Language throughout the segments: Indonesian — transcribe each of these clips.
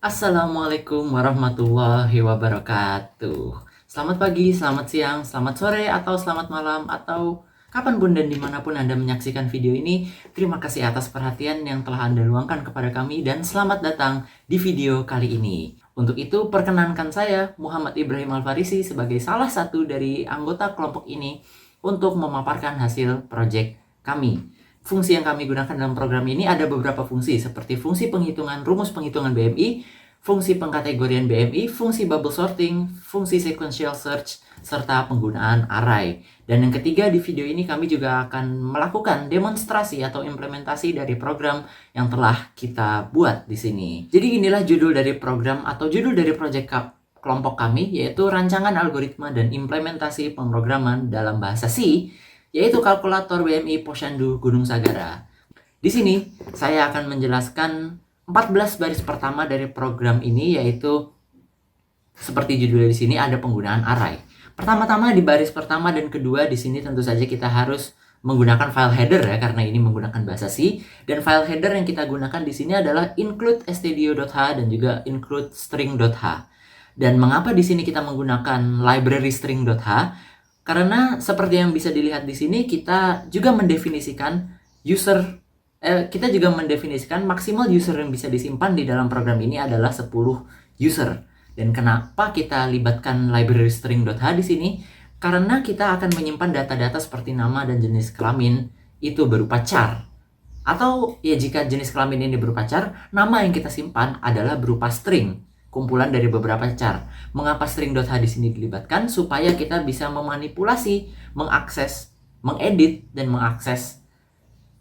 Assalamualaikum warahmatullahi wabarakatuh. Selamat pagi, selamat siang, selamat sore, atau selamat malam, atau kapanpun dan dimanapun Anda menyaksikan video ini. Terima kasih atas perhatian yang telah Anda luangkan kepada kami dan selamat datang di video kali ini. Untuk itu, perkenankan saya, Muhammad Ibrahim Al-Farisi, sebagai salah satu dari anggota kelompok ini untuk memaparkan hasil proyek kami. Fungsi yang kami gunakan dalam program ini ada beberapa fungsi, seperti fungsi penghitungan rumus penghitungan BMI, fungsi pengkategorian BMI, fungsi bubble sorting, fungsi sequential search, serta penggunaan array. Dan yang ketiga, di video ini kami juga akan melakukan demonstrasi atau implementasi dari program yang telah kita buat di sini. Jadi inilah judul dari program atau judul dari proyek kelompok kami, yaitu rancangan algoritma dan implementasi pemrograman dalam bahasa C, yaitu kalkulator BMI Posyandu Gunung Sagara. Di sini saya akan menjelaskan 14 baris pertama dari program ini, yaitu seperti judulnya di sini ada penggunaan array. Pertama-tama di baris pertama dan kedua di sini tentu saja kita harus menggunakan file header ya, karena ini menggunakan bahasa C, dan file header yang kita gunakan di sini adalah include stdio.h dan juga include string.h. Dan mengapa di sini kita menggunakan library string.h? Karena seperti yang bisa dilihat di sini, kita juga mendefinisikan maksimal user yang bisa disimpan di dalam program ini adalah 10 user. Dan kenapa kita libatkan library string.h di sini? Karena kita akan menyimpan data-data seperti nama dan jenis kelamin itu berupa char. Atau ya, jika jenis kelamin ini berupa char, nama yang kita simpan adalah berupa string, kumpulan dari beberapa char. Mengapa string.h di sini dilibatkan? Supaya kita bisa memanipulasi, mengakses, mengedit, dan mengakses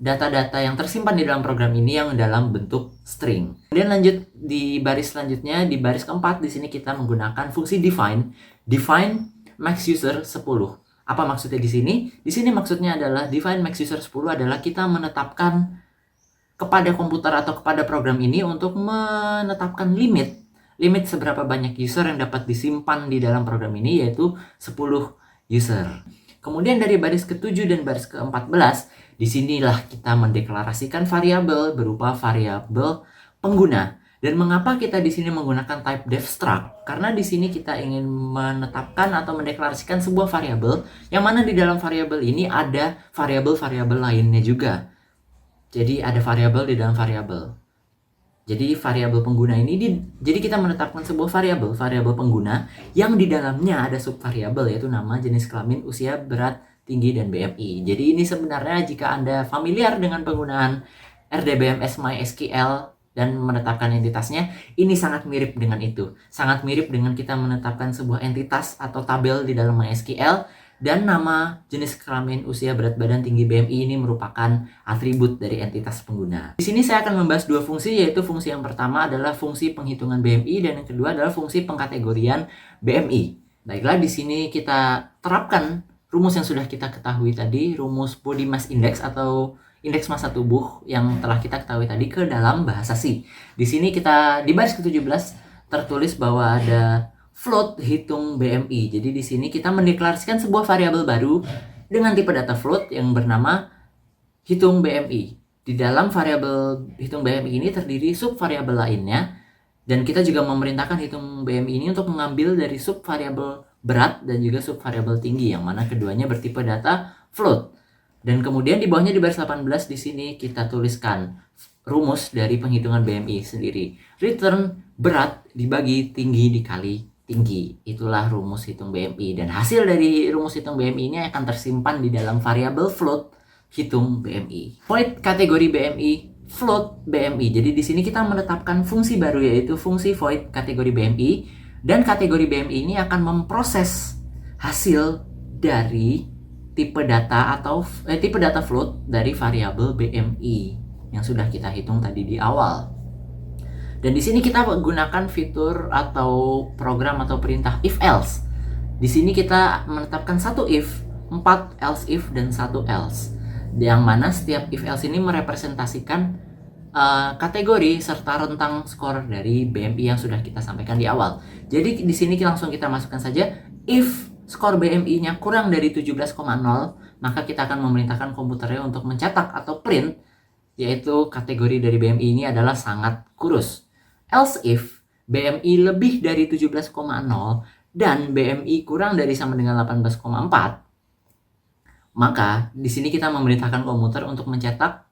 data-data yang tersimpan di dalam program ini yang dalam bentuk string. Kemudian lanjut di baris selanjutnya, di baris keempat di sini kita menggunakan fungsi define max user 10. Apa maksudnya di sini? Di sini maksudnya adalah define max user 10 adalah kita menetapkan kepada komputer atau kepada program ini untuk menetapkan limit seberapa banyak user yang dapat disimpan di dalam program ini, yaitu 10 user. Kemudian dari baris ke-7 dan baris ke-14, disinilah kita mendeklarasikan variabel berupa variabel pengguna. Dan mengapa kita di sini menggunakan type def struct? Karena di sini kita ingin menetapkan atau mendeklarasikan sebuah variabel yang mana di dalam variabel ini ada variabel-variabel lainnya juga. Jadi ada variabel di dalam variabel. Jadi variabel pengguna ini jadi kita menetapkan sebuah variabel pengguna yang di dalamnya ada subvariabel, yaitu nama, jenis kelamin, usia, berat, tinggi, dan BMI. Jadi ini sebenarnya jika Anda familiar dengan penggunaan RDBMS MySQL dan menetapkan entitasnya, ini sangat mirip dengan itu. Sangat mirip dengan kita menetapkan sebuah entitas atau tabel di dalam MySQL, dan nama, jenis kelamin, usia, berat badan, tinggi, BMI ini merupakan atribut dari entitas pengguna. Di sini saya akan membahas dua fungsi, yaitu fungsi yang pertama adalah fungsi penghitungan BMI dan yang kedua adalah fungsi pengkategorian BMI. Baiklah, di sini kita terapkan rumus yang sudah kita ketahui tadi, rumus body mass index atau indeks massa tubuh yang telah kita ketahui tadi ke dalam bahasa C. Di sini kita di baris ke-17 tertulis bahwa ada float hitung BMI. Jadi di sini kita mendeklarasikan sebuah variabel baru dengan tipe data float yang bernama hitung BMI. Di dalam variabel hitung BMI ini terdiri subvariabel lainnya, dan kita juga memerintahkan hitung BMI ini untuk mengambil dari subvariabel berat dan juga subvariabel tinggi, yang mana keduanya bertipe data float. Dan kemudian di bawahnya di baris 18 di sini kita tuliskan rumus dari penghitungan BMI sendiri. Return berat dibagi tinggi dikali tinggi. Itulah rumus hitung BMI, dan hasil dari rumus hitung BMI ini akan tersimpan di dalam variabel float hitung BMI. Void kategori BMI, float BMI. Jadi di sini kita menetapkan fungsi baru, yaitu fungsi void kategori BMI, dan kategori BMI ini akan memproses hasil dari tipe data atau tipe data float dari variabel BMI yang sudah kita hitung tadi di awal. Dan di sini kita menggunakan fitur atau program atau perintah if else. Di sini kita menetapkan satu if, 4 else if, dan 1 else. Yang mana setiap if else ini merepresentasikan kategori serta rentang skor dari BMI yang sudah kita sampaikan di awal. Jadi di sini langsung kita masukkan saja if skor BMI-nya kurang dari 17,0, maka kita akan memerintahkan komputernya untuk mencetak atau print, yaitu kategori dari BMI ini adalah sangat kurus. Else if BMI lebih dari 17,0 dan BMI kurang dari sama dengan 18,4, maka di sini kita memerintahkan komputer untuk mencetak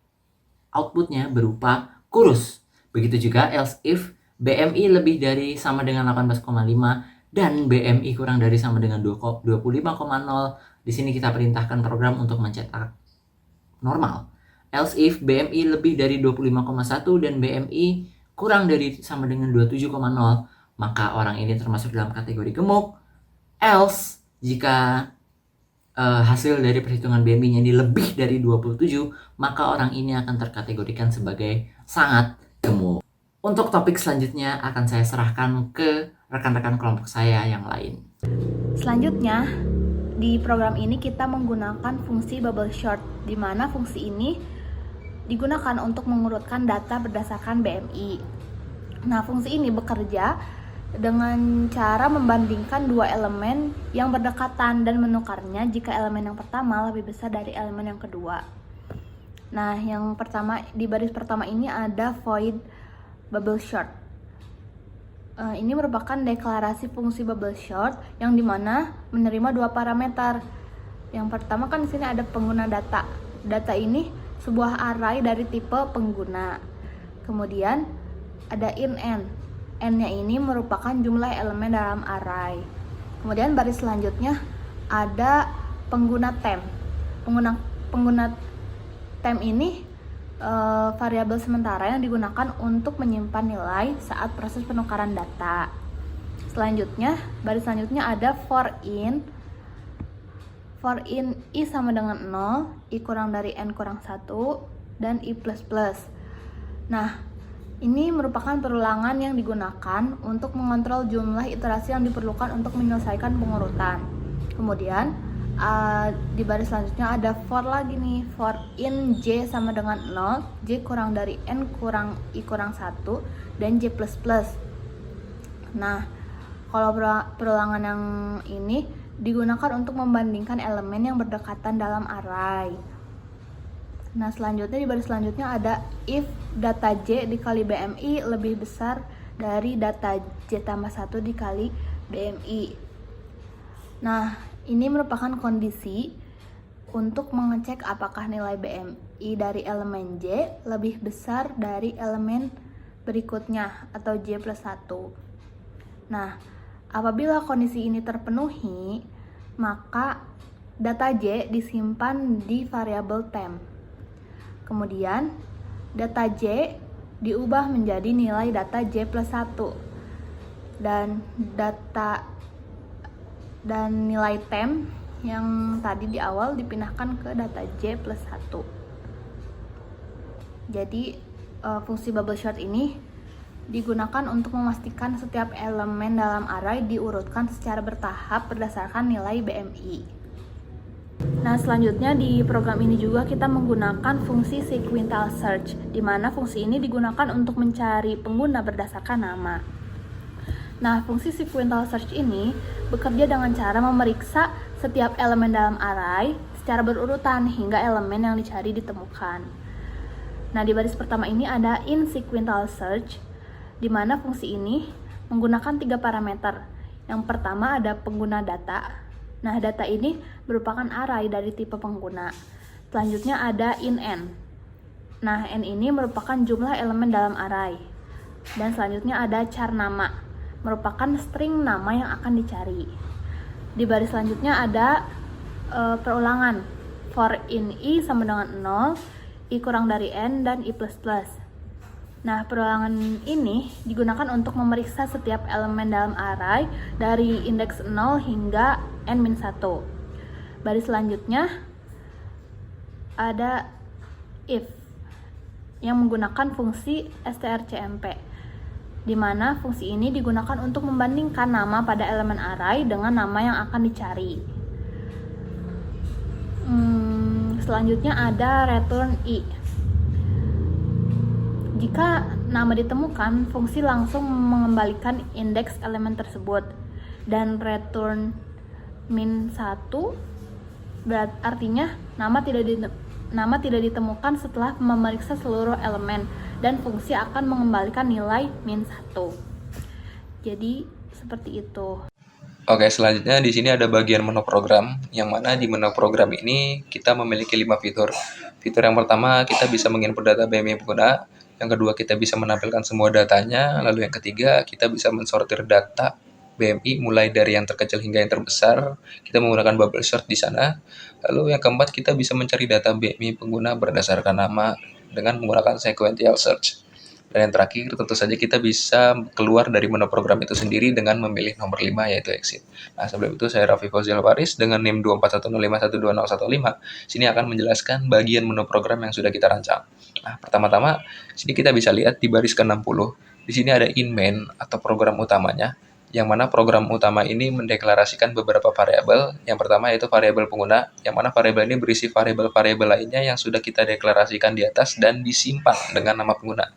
outputnya berupa kurus. Begitu juga else if BMI lebih dari sama dengan 18,5 dan BMI kurang dari sama dengan 25,0. Di sini kita perintahkan program untuk mencetak normal. Else if BMI lebih dari 25,1 dan BMI kurang dari sama dengan 27,0, maka orang ini termasuk dalam kategori gemuk. Else, jika hasil dari perhitungan BMI-nya ini lebih dari 27, maka orang ini akan terkategorikan sebagai sangat gemuk. Untuk topik selanjutnya akan saya serahkan ke rekan-rekan kelompok saya yang lain. Selanjutnya, di program ini kita menggunakan fungsi bubble sort, di mana fungsi ini digunakan untuk mengurutkan data berdasarkan BMI. Nah, fungsi ini bekerja dengan cara membandingkan dua elemen yang berdekatan dan menukarnya jika elemen yang pertama lebih besar dari elemen yang kedua. Nah, yang pertama di baris pertama ini ada void bubble sort. Ini merupakan deklarasi fungsi bubble sort yang dimana menerima dua parameter. Yang pertama kan di sini ada pengguna data. Data ini sebuah array dari tipe pengguna. Kemudian ada in-n. N-nya ini merupakan jumlah elemen dalam array. Kemudian baris selanjutnya ada pengguna temp. Pengguna temp ini variabel sementara yang digunakan untuk menyimpan nilai saat proses penukaran data. Selanjutnya, baris selanjutnya ada for in. For in i sama dengan 0, i kurang dari n kurang 1, dan i++. Nah, ini merupakan perulangan yang digunakan untuk mengontrol jumlah iterasi yang diperlukan untuk menyelesaikan pengurutan. Kemudian di baris selanjutnya ada for lagi nih, for in j sama dengan 0, j kurang dari n kurang i kurang 1, dan j++. Nah, kalau perulangan yang ini digunakan untuk membandingkan elemen yang berdekatan dalam array. Nah, selanjutnya di baris selanjutnya ada if data J dikali BMI lebih besar dari data J tambah 1 dikali BMI. Nah, ini merupakan kondisi untuk mengecek apakah nilai BMI dari elemen J lebih besar dari elemen berikutnya atau J+1. Nah, apabila kondisi ini terpenuhi, maka data J disimpan di variabel temp. Kemudian, data J diubah menjadi nilai data J+1 dan nilai temp yang tadi di awal dipindahkan ke data J+1. Jadi, fungsi bubble sort ini digunakan untuk memastikan setiap elemen dalam array diurutkan secara bertahap berdasarkan nilai BMI. Nah, selanjutnya di program ini juga kita menggunakan fungsi sequential search, di mana fungsi ini digunakan untuk mencari pengguna berdasarkan nama. Nah, fungsi sequential search ini bekerja dengan cara memeriksa setiap elemen dalam array secara berurutan hingga elemen yang dicari ditemukan. Nah, di baris pertama ini ada in sequential search, di mana fungsi ini menggunakan 3 parameter. Yang pertama ada pengguna data. Nah, data ini merupakan array dari tipe pengguna. Selanjutnya ada in-n. Nah, n ini merupakan jumlah elemen dalam array. Dan selanjutnya ada char nama, merupakan string nama yang akan dicari. Di baris selanjutnya ada perulangan. For in i sama dengan 0, i kurang dari n, dan i++. Nah, perulangan ini digunakan untuk memeriksa setiap elemen dalam array dari indeks 0 hingga n-1. Baris selanjutnya ada if yang menggunakan fungsi strcmp, di mana fungsi ini digunakan untuk membandingkan nama pada elemen array dengan nama yang akan dicari. Selanjutnya ada return i. Jika nama ditemukan, fungsi langsung mengembalikan indeks elemen tersebut. Dan return -1 artinya nama tidak ditemukan setelah memeriksa seluruh elemen, dan fungsi akan mengembalikan nilai -1. Jadi seperti itu. Oke, selanjutnya di sini ada bagian menu program, yang mana di menu program ini kita memiliki 5 fitur. Fitur yang pertama, kita bisa menginput data BMI pengguna. Yang kedua, kita bisa menampilkan semua datanya. Lalu yang ketiga, kita bisa mensortir data BMI mulai dari yang terkecil hingga yang terbesar. Kita menggunakan bubble sort di sana. Lalu yang keempat, kita bisa mencari data BMI pengguna berdasarkan nama dengan menggunakan sequential search. Dan yang terakhir, tentu saja kita bisa keluar dari menu program itu sendiri dengan memilih nomor 5 yaitu exit. Nah, sebelum itu saya Raffi Fauzial Faris dengan NIM 24105121015. Sini akan menjelaskan bagian menu program yang sudah kita rancang. Nah, pertama-tama, sini kita bisa lihat di baris ke-60, di sini ada in main atau program utamanya, yang mana program utama ini mendeklarasikan beberapa variabel. Yang pertama yaitu variabel pengguna, yang mana variabel ini berisi variabel-variabel lainnya yang sudah kita deklarasikan di atas dan disimpan dengan nama pengguna,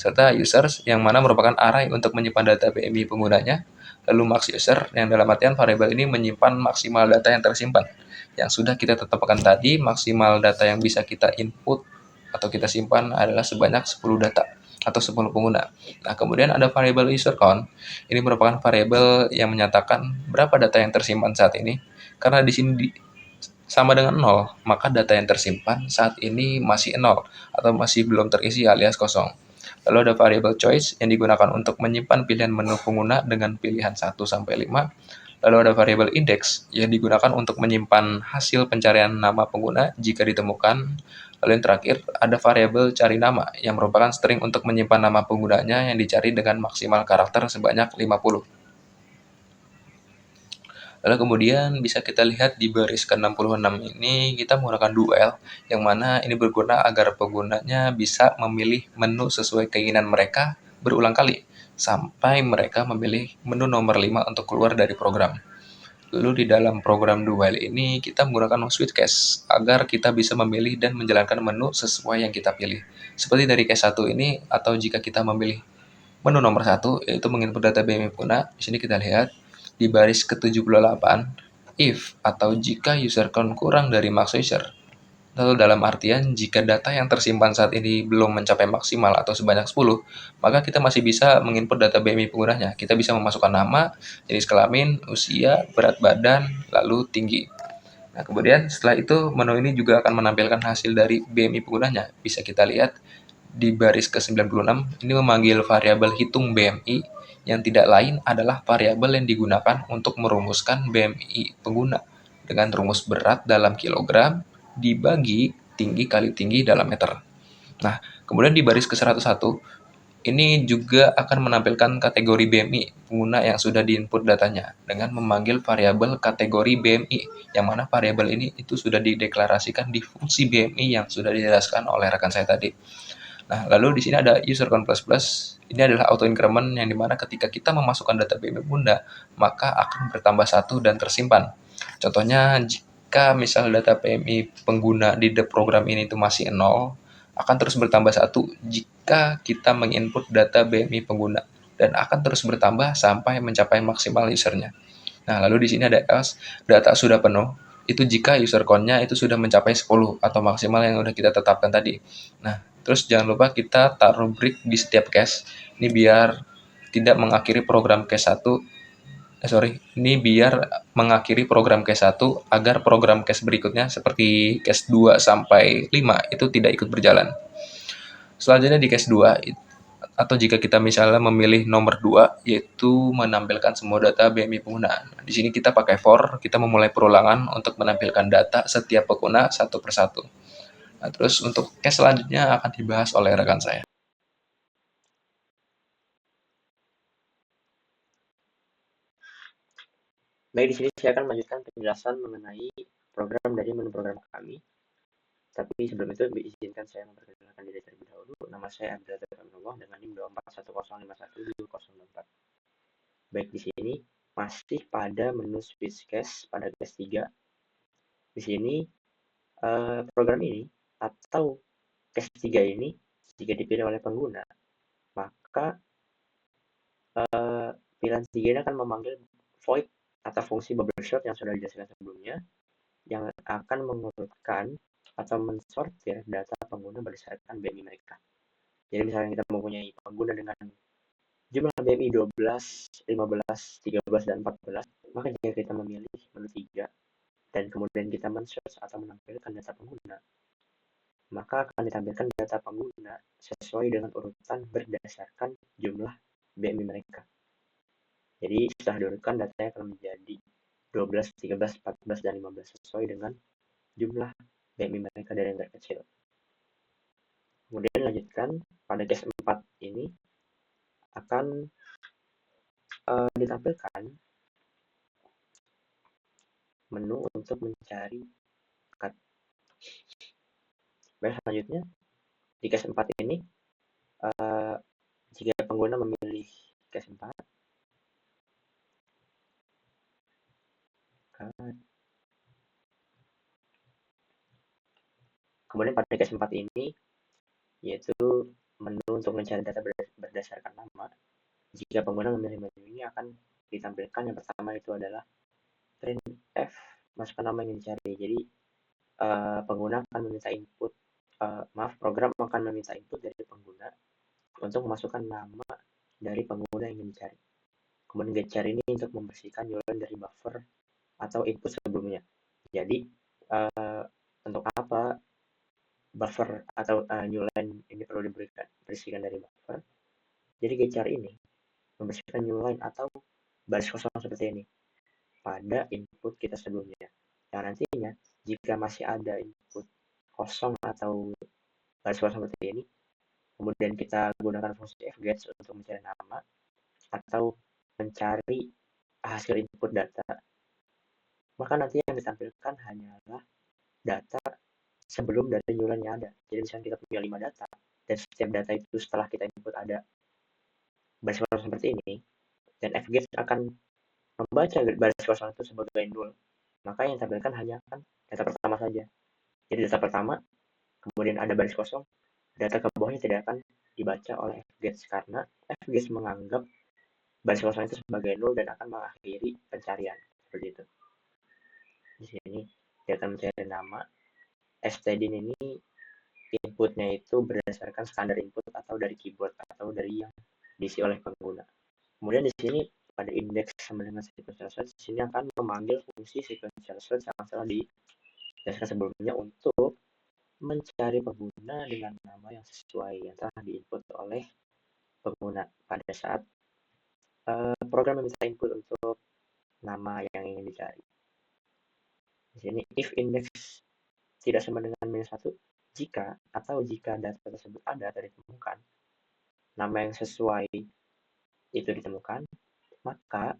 serta users yang mana merupakan array untuk menyimpan data BMI penggunanya, lalu max user yang dalam artian variabel ini menyimpan maksimal data yang tersimpan. Yang sudah kita tetapkan tadi, maksimal data yang bisa kita input atau kita simpan adalah sebanyak 10 data atau 10 pengguna. Nah, kemudian ada variabel user count. Ini merupakan variabel yang menyatakan berapa data yang tersimpan saat ini. Karena di sini sama dengan 0, maka data yang tersimpan saat ini masih 0 atau masih belum terisi alias kosong. Lalu ada variable choice yang digunakan untuk menyimpan pilihan menu pengguna dengan pilihan 1-5. Lalu ada variable index yang digunakan untuk menyimpan hasil pencarian nama pengguna jika ditemukan. Lalu yang terakhir, ada variabel cari nama yang merupakan string untuk menyimpan nama penggunanya yang dicari dengan maksimal karakter sebanyak 50. Lalu kemudian bisa kita lihat di baris ke-66 ini kita menggunakan duel, yang mana ini berguna agar penggunanya bisa memilih menu sesuai keinginan mereka berulang kali, sampai mereka memilih menu nomor 5 untuk keluar dari program. Lalu di dalam program duel ini kita menggunakan switch case agar kita bisa memilih dan menjalankan menu sesuai yang kita pilih. Seperti dari case 1 ini, atau jika kita memilih menu nomor 1 yaitu menginput data BMI pengguna, di sini kita lihat di baris ke-78, if atau jika user count kurang dari max user. Lalu dalam artian jika data yang tersimpan saat ini belum mencapai maksimal atau sebanyak 10, maka kita masih bisa menginput data BMI penggunanya. Kita bisa memasukkan nama, jenis kelamin, usia, berat badan, lalu tinggi. Nah, kemudian setelah itu menu ini juga akan menampilkan hasil dari BMI penggunanya. Bisa kita lihat di baris ke-96, ini memanggil variabel hitung BMI yang tidak lain adalah variabel yang digunakan untuk merumuskan BMI pengguna dengan rumus berat dalam kilogram dibagi tinggi kali tinggi dalam meter. Nah, kemudian di baris ke-101, ini juga akan menampilkan kategori BMI pengguna yang sudah diinput datanya dengan memanggil variabel kategori BMI, yang mana variabel ini itu sudah dideklarasikan di fungsi BMI yang sudah dijelaskan oleh rekan saya tadi. Nah, lalu di sini ada user count plus plus. Ini adalah auto increment yang dimana ketika kita memasukkan data BMI Bunda, maka akan bertambah 1 dan tersimpan. Contohnya, jika misal data PMI pengguna di the program ini itu masih 0, akan terus bertambah 1 jika kita menginput data BMI pengguna, dan akan terus bertambah sampai mencapai maksimal usernya. Nah, lalu di sini ada else, data sudah penuh, itu jika user count-nya itu sudah mencapai 10 atau maksimal yang sudah kita tetapkan tadi. Nah, terus jangan lupa kita taruh break di setiap case. Ini biar tidak mengakhiri program case 1. Ini biar mengakhiri program case 1 agar program case berikutnya seperti case 2 sampai 5 itu tidak ikut berjalan. Selanjutnya di case 2, atau jika kita misalnya memilih nomor 2, yaitu menampilkan semua data BMI pengguna. Di sini kita pakai for, kita memulai perulangan untuk menampilkan data setiap pengguna satu persatu. Nah, terus untuk case selanjutnya akan dibahas oleh rekan saya. Baik, di sini saya akan melanjutkan penjelasan mengenai program dari menu program kami. Tapi sebelum itu izinkan saya memperkenalkan diri terlebih dahulu. Nama saya Abdul Aminullah dengan NIM 241051204. Baik, di sini masih pada menu switch case pada case 3. Di sini program ini atau case 3 ini jika dipilih oleh pengguna, maka pilihan 3 ini akan memanggil void atau fungsi bubble sort yang sudah dijelaskan sebelumnya, yang akan mengurutkan atau mensortir data pengguna berdasarkan BMI mereka. Jadi misalnya kita mempunyai pengguna dengan jumlah BMI 12, 15, 13, dan 14, maka jika kita memilih menu 3 dan kemudian kita men-search atau menampilkan data pengguna, maka akan ditampilkan data pengguna sesuai dengan urutan berdasarkan jumlah BMI mereka. Jadi setelah diurutkan datanya akan menjadi 12, 13, 14, dan 15 sesuai dengan jumlah BMI mereka dari yang terkecil. Kemudian lanjutkan pada case 4 ini akan ditampilkan menu untuk mencari bakat. Baik, selanjutnya di case 4 ini jika pengguna memilih case 4, kemudian pada case 4 ini yaitu menu untuk mencari data berdasarkan nama. Jika pengguna memilih menu ini akan ditampilkan yang pertama itu adalah printf masukkan nama yang dicari. Jadi pengguna akan meminta input, program akan meminta input dari pengguna untuk memasukkan nama dari pengguna yang ingin dicari. Kemudian getchar ini untuk membersihkan URL dari buffer atau input sebelumnya. Jadi untuk apa buffer atau new line ini perlu dibersihkan dari buffer? Jadi getchar ini membersihkan new line atau baris kosong seperti ini pada input kita sebelumnya. Yang nantinya jika masih ada input kosong atau baris kosong seperti ini, kemudian kita gunakan fungsi fgets untuk mencari nama atau mencari hasil input data, maka nanti yang ditampilkan hanyalah data sebelum dari new line yang ada. Jadi misalnya kita punya 5 data dan setiap data itu setelah kita input ada baris kosong seperti ini, dan fgets akan membaca baris kosong itu sebagai null, maka yang ditampilkan hanya kan data pertama saja. Jadi data pertama, kemudian ada baris kosong, data ke bawahnya tidak akan dibaca oleh fgets karena fgets menganggap baris kosong itu sebagai null dan akan mengakhiri pencarian seperti itu. Di sini dia akan mencari nama. stdin ini inputnya itu berdasarkan standar input atau dari keyboard atau dari yang diisi oleh pengguna. Kemudian di sini pada indeks sama dengan sequential search, di sini akan memanggil fungsi sequential search yang telah dijelaskan sebelumnya untuk mencari pengguna dengan nama yang sesuai yang telah diinput oleh pengguna pada saat program meminta input untuk nama yang ingin dicari. Di sini if index tidak sama dengan minus 1, jika data tersebut ada atau ditemukan, nama yang sesuai itu ditemukan, maka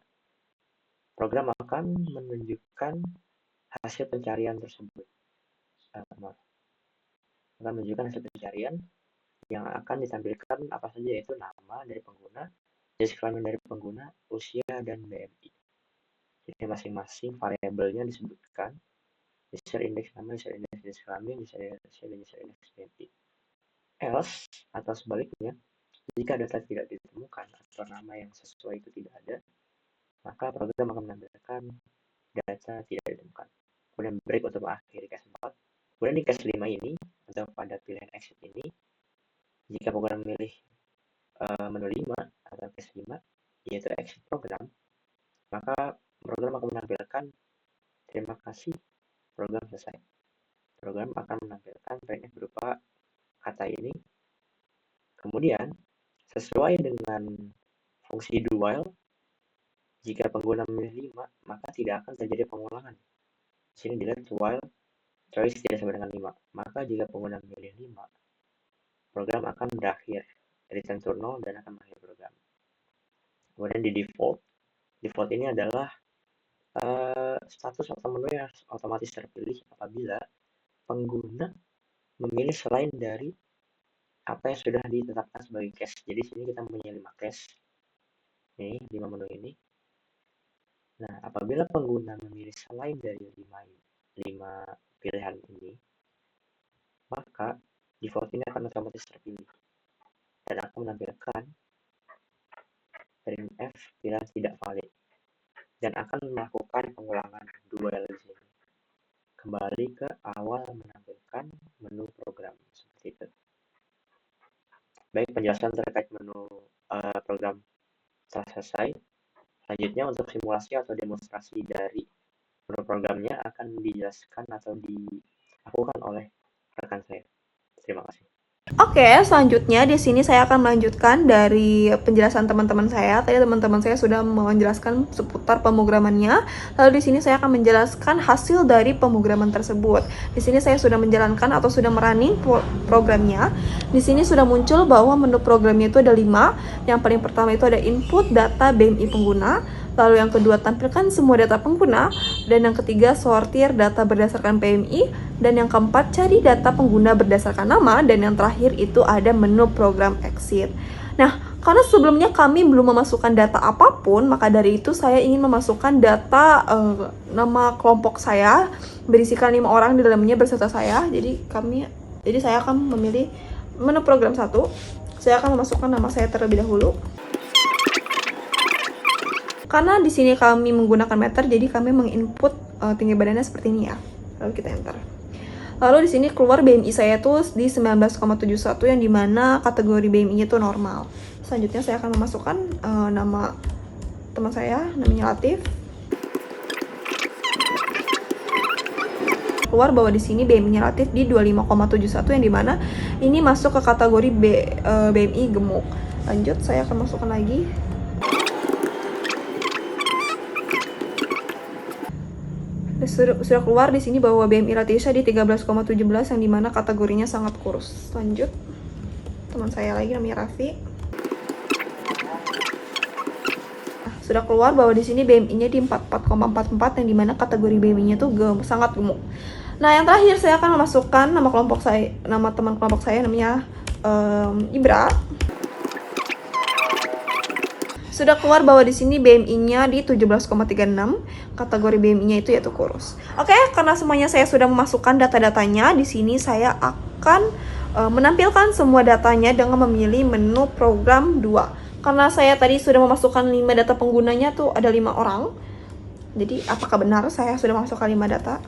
program akan menunjukkan hasil pencarian tersebut. Akan menunjukkan hasil pencarian yang akan ditampilkan apa saja, yaitu nama dari pengguna, jenis kelamin dari pengguna, usia, dan BMI. Jadi masing-masing variabelnya disebutkan, user index nama, user index jenis kelamin, user index usia, dan user index BMI. Else atau sebaliknya, jika data tidak ditemukan atau nama yang sesuai itu tidak ada, maka program akan menampilkan data tidak ditemukan. Kemudian break untuk mengakhiri case 4. Kemudian di case 5 ini, atau pada pilihan exit ini, jika program memilih menu 5 atau case 5, yaitu exit program, maka program akan menampilkan terima kasih program selesai. Program akan menampilkan printf berupa kata ini. Kemudian sesuai dengan fungsi do while, jika pengguna memilih 5, maka tidak akan terjadi pengulangan. Di sini dilihat while choice tidak sama dengan 5. Maka jika pengguna memilih 5, program akan berakhir, return to 0 dan akan mengakhiri program. Kemudian di default ini adalah status atau menu yang otomatis terpilih apabila pengguna memilih selain dari apa yang sudah ditetapkan sebagai cache. Jadi sini kita punya 5 cache. Ini 5 menu ini. Nah, apabila pengguna memilih selain dari 5 pilihan ini, maka default ini akan otomatis terpilih dan akan menampilkan printf pilihan tidak valid dan akan melakukan pengulangan dual di sini. Kembali ke awal menampilkan menu program seperti itu. Baik, penjelasan terkait menu program Setelah selesai, selanjutnya untuk simulasi atau demonstrasi dari menu programnya akan dijelaskan atau dilakukan oleh rekan saya. Terima kasih. Oke, selanjutnya di sini saya akan melanjutkan dari penjelasan teman-teman saya. Tadi teman-teman saya sudah menjelaskan seputar pemrogramannya. Lalu di sini saya akan menjelaskan hasil dari pemrograman tersebut. Di sini saya sudah menjalankan atau sudah merunning programnya. Di sini sudah muncul bahwa menu programnya itu ada 5. Yang paling pertama itu ada input data BMI pengguna. Lalu yang kedua, tampilkan semua data pengguna. Dan yang ketiga, sortir data berdasarkan PMI. Dan yang keempat, cari data pengguna berdasarkan nama. Dan yang terakhir itu ada menu program exit. Nah, karena sebelumnya kami belum memasukkan data apapun, maka dari itu saya ingin memasukkan data nama kelompok saya, berisikan 5 orang di dalamnya berserta saya. Jadi saya akan memilih menu program 1. Saya akan memasukkan nama saya terlebih dahulu. Karena di sini kami menggunakan meter, jadi kami menginput tinggi badannya seperti ini ya. Lalu kita enter. Lalu di sini keluar BMI saya tuh di 19,71 yang dimana kategori BMI-nya itu normal. Selanjutnya saya akan memasukkan nama teman saya, namanya Latif. Keluar bahwa di sini BMI-nya Latif di 25,71 yang dimana ini masuk ke kategori BMI gemuk. Lanjut, saya akan masukkan lagi. Sudah keluar di sini bahwa BMI Latisha di 13,17 yang dimana kategorinya sangat kurus. Lanjut, teman saya lagi namanya Raffi. Sudah keluar bahwa di sini BMI-nya di 44,44 yang dimana kategori BMI-nya tuh sangat gemuk. Nah, yang terakhir saya akan memasukkan nama teman kelompok saya namanya Ibra. Sudah keluar bahwa di sini BMI-nya di 17,36, kategori BMI-nya itu yaitu kurus. Oke, karena semuanya saya sudah memasukkan data-datanya, di sini saya akan menampilkan semua datanya dengan memilih menu program 2. Karena saya tadi sudah memasukkan 5 data penggunanya tuh ada 5 orang. Jadi apakah benar saya sudah memasukkan 5 data?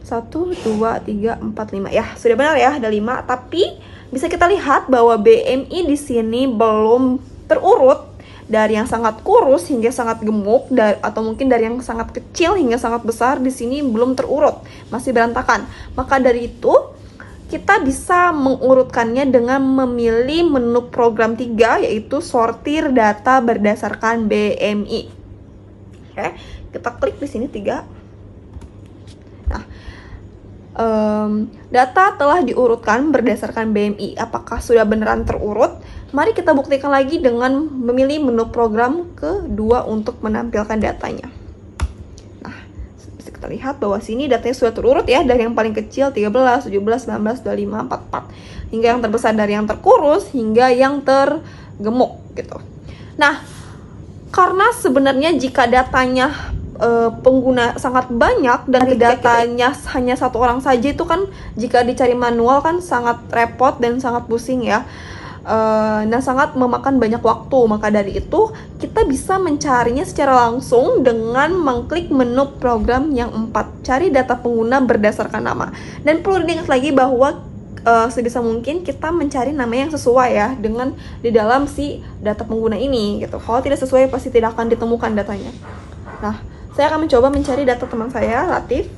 1, 2, 3, 4, 5. Ya, sudah benar ya, ada 5. Tapi bisa kita lihat bahwa BMI di sini belum terurut dari yang sangat kurus hingga sangat gemuk, atau mungkin dari yang sangat kecil hingga sangat besar di sini belum terurut, masih berantakan. Maka dari itu kita bisa mengurutkannya dengan memilih menu program 3, yaitu sortir data berdasarkan BMI. Oke, kita klik di sini 3. Nah, data telah diurutkan berdasarkan BMI. Apakah sudah beneran terurut? Mari kita buktikan lagi dengan memilih menu program kedua untuk menampilkan datanya. Nah, bisa kita lihat bahwa sini datanya sudah terurut ya, dari yang paling kecil 13, 17, 19, 25, 44, hingga yang terbesar dari yang terkurus hingga yang tergemuk gitu. Nah, karena sebenarnya jika datanya pengguna sangat banyak dan datanya hanya 1 orang saja, itu kan jika dicari manual kan sangat repot dan sangat pusing ya. Dan sangat memakan banyak waktu. Maka dari itu kita bisa mencarinya secara langsung dengan mengklik menu program yang 4, cari data pengguna berdasarkan nama. Dan perlu diingat lagi bahwa sebisa mungkin kita mencari nama yang sesuai ya dengan di dalam si data pengguna ini gitu. Kalau tidak sesuai pasti tidak akan ditemukan datanya. Nah, saya akan mencoba mencari data teman saya, Latif.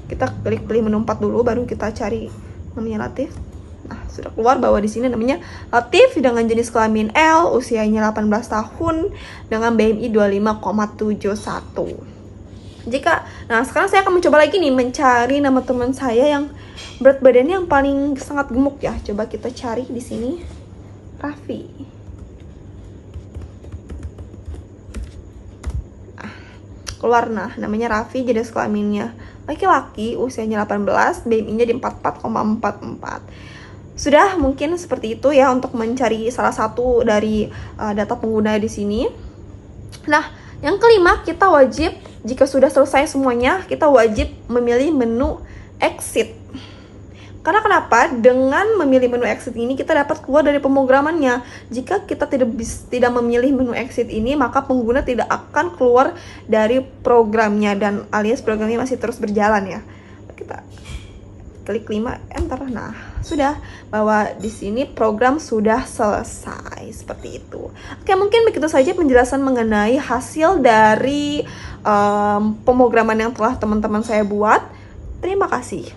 Kita klik pilih menu 4 dulu, baru kita cari namanya Latif. Nah, sudah keluar bahwa di sini namanya Latif dengan jenis kelamin L, usianya 18 tahun, dengan BMI 25,71. Nah, sekarang saya akan mencoba lagi nih mencari nama teman saya yang berat badannya yang paling sangat gemuk ya. Coba kita cari di sini, Raffi. Keluar, nah namanya Raffi, jenis kelaminnya laki-laki, usianya 18, BMI-nya di 44,44. Sudah mungkin seperti itu ya untuk mencari salah satu dari data pengguna di sini. Nah, yang kelima, kita wajib, jika sudah selesai semuanya, kita wajib memilih menu exit. Karena kenapa? Dengan memilih menu exit ini kita dapat keluar dari pemrogramannya. Jika kita tidak memilih menu exit ini, maka pengguna tidak akan keluar dari programnya dan alias programnya masih terus berjalan ya. Kita klik 5, enter. Nah, sudah, bahwa di sini program sudah selesai seperti itu. Oke, mungkin begitu saja penjelasan mengenai hasil dari pemrograman yang telah teman-teman saya buat. Terima kasih.